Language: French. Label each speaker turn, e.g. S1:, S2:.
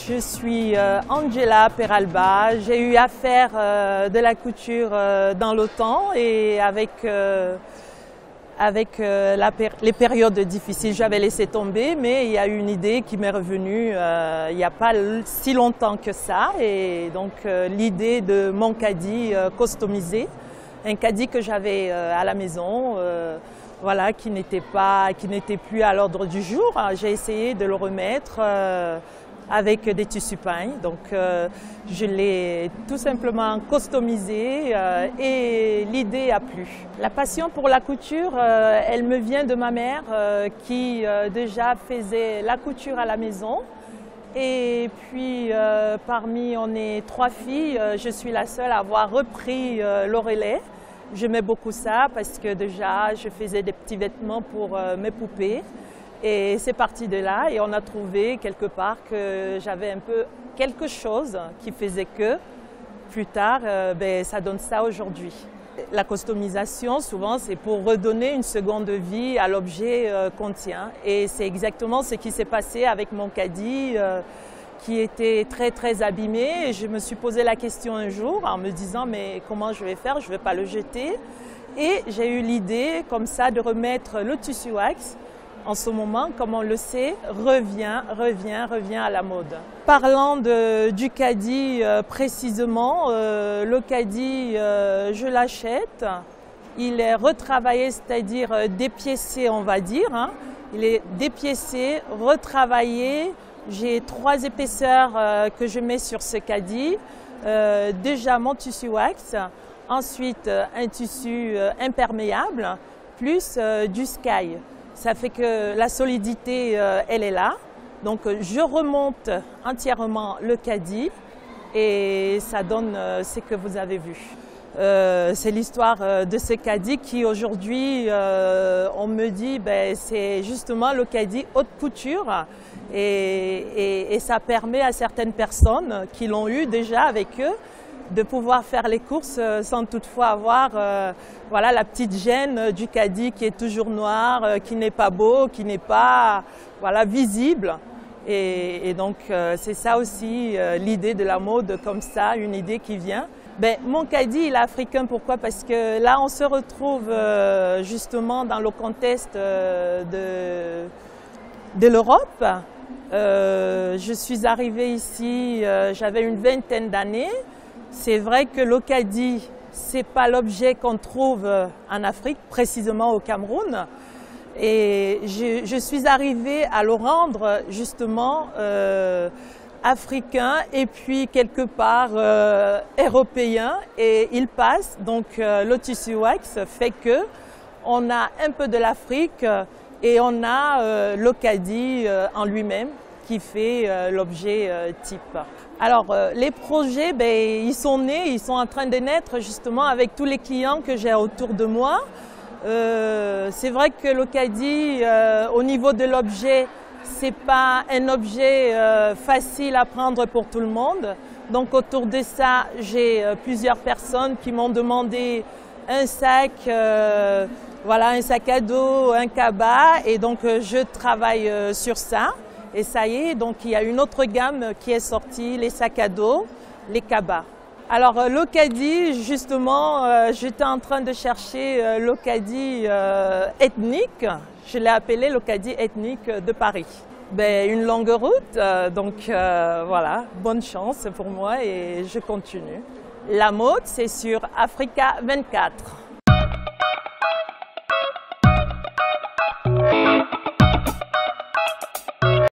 S1: Je suis Angela Peralba. J'ai eu à faire de la couture dans l'OTAN et avec les périodes difficiles, j'avais laissé tomber, mais il y a eu une idée qui m'est revenue il n'y a pas si longtemps que ça. Et donc l'idée de mon caddie customisé, un caddie que j'avais à la maison, voilà, qui n'était plus à l'ordre du jour. J'ai essayé de le remettre avec des tissus peints. Donc je l'ai tout simplement customisé et l'idée a plu. La passion pour la couture, elle me vient de ma mère qui déjà faisait la couture à la maison. Et puis on est 3 filles, je suis la seule à avoir repris le relais. J'aimais beaucoup ça parce que déjà je faisais des petits vêtements pour mes poupées. Et c'est parti de là et on a trouvé quelque part que j'avais un peu quelque chose qui faisait que plus tard, ça donne ça aujourd'hui. La customisation, souvent, c'est pour redonner une seconde vie à l'objet qu'on tient. Et c'est exactement ce qui s'est passé avec mon caddie qui était très très abîmé. Et je me suis posé la question un jour en me disant mais comment je vais faire, je ne vais pas le jeter. Et j'ai eu l'idée comme ça de remettre le tissu wax. En ce moment, comme on le sait, revient à la mode. Parlant du caddie précisément, le caddie, je l'achète. Il est retravaillé, c'est-à-dire dépiécé, on va dire. Il est dépiécé, retravaillé. J'ai 3 épaisseurs que je mets sur ce caddie. Déjà mon tissu wax, ensuite un tissu imperméable, plus du sky. Ça fait que la solidité, elle est là. Donc je remonte entièrement le caddie et ça donne ce que vous avez vu. C'est l'histoire de ce caddie qui aujourd'hui, on me dit, c'est justement le caddie haute couture et ça permet à certaines personnes qui l'ont eu déjà avec eux de pouvoir faire les courses sans toutefois avoir voilà, la petite gêne du caddie qui est toujours noir, qui n'est pas beau, qui n'est pas voilà, visible. Et donc c'est ça aussi l'idée de la mode comme ça, une idée qui vient. Mon caddie il est africain, pourquoi? Parce que là on se retrouve justement dans le contexte de l'Europe. Je suis arrivée ici, j'avais une 20aine d'années. C'est vrai que le caddie, ce n'est pas l'objet qu'on trouve en Afrique, précisément au Cameroun. Et je suis arrivée à le rendre justement africain et puis quelque part européen. Et il passe, donc le tissu wax fait qu'on a un peu de l'Afrique et on a le caddie en lui-même qui fait l'objet type. Alors les projets, ils sont nés, ils sont en train de naître justement avec tous les clients que j'ai autour de moi. C'est vrai que le caddie, au niveau de l'objet, c'est pas un objet facile à prendre pour tout le monde. Donc autour de ça, j'ai plusieurs personnes qui m'ont demandé un sac, voilà, un sac à dos, un cabas, et donc je travaille sur ça. Et ça y est, donc il y a une autre gamme qui est sortie, les sacs à dos, les cabas. Alors le caddie, justement, j'étais en train de chercher le caddie ethnique. Je l'ai appelé le caddie ethnique de Paris. Une longue route, donc voilà, bonne chance pour moi et je continue. La mode, c'est sur Africa 24.